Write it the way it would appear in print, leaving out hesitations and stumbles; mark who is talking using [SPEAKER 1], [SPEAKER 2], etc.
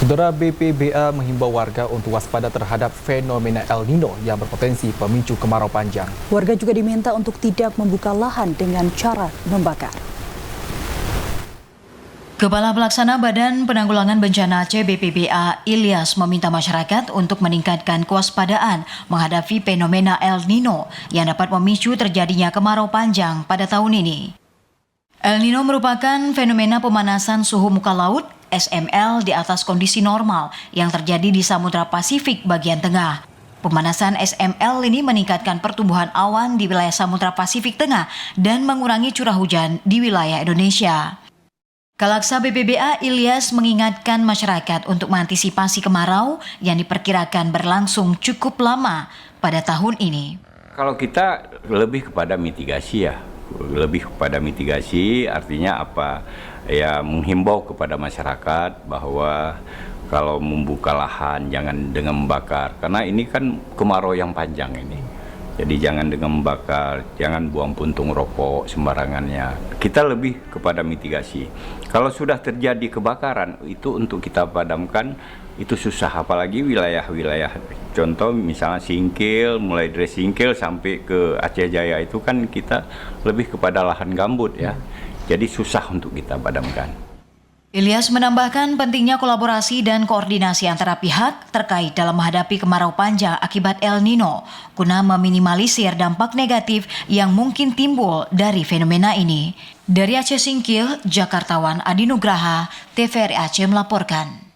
[SPEAKER 1] Saudara, BPBA menghimbau warga untuk waspada terhadap fenomena El Nino yang berpotensi pemicu kemarau panjang.
[SPEAKER 2] Warga juga diminta untuk tidak membuka lahan dengan cara membakar.
[SPEAKER 3] Kepala Pelaksana Badan Penanggulangan Bencana Aceh BPBA, Ilyas, meminta masyarakat untuk meningkatkan kewaspadaan menghadapi fenomena El Nino yang dapat memicu terjadinya kemarau panjang pada tahun ini. El Nino merupakan fenomena pemanasan suhu muka laut SML di atas kondisi normal yang terjadi di Samudra Pasifik bagian tengah. Pemanasan SML ini meningkatkan pertumbuhan awan di wilayah Samudra Pasifik Tengah dan mengurangi curah hujan di wilayah Indonesia. Kalaksa BPBA Ilyas mengingatkan masyarakat untuk mengantisipasi kemarau yang diperkirakan berlangsung cukup lama pada tahun ini.
[SPEAKER 4] Kalau kita lebih kepada mitigasi artinya apa? Ya, menghimbau kepada masyarakat bahwa kalau membuka lahan jangan dengan membakar, karena ini kan kemarau yang panjang ini. Jadi jangan dengan membakar, jangan buang puntung rokok sembarangannya. Kita lebih kepada mitigasi. Kalau sudah terjadi kebakaran, itu untuk kita padamkan itu susah, apalagi wilayah-wilayah contoh misalnya Singkil, mulai dari Singkil sampai ke Aceh Jaya itu kan kita lebih kepada lahan gambut ya. Jadi susah untuk kita padamkan.
[SPEAKER 3] Ilyas menambahkan pentingnya kolaborasi dan koordinasi antara pihak terkait dalam menghadapi kemarau panjang akibat El Nino guna meminimalisir dampak negatif yang mungkin timbul dari fenomena ini. Dari Aceh Singkil, Jakartawan Adi Nugraha, TVRI Aceh melaporkan.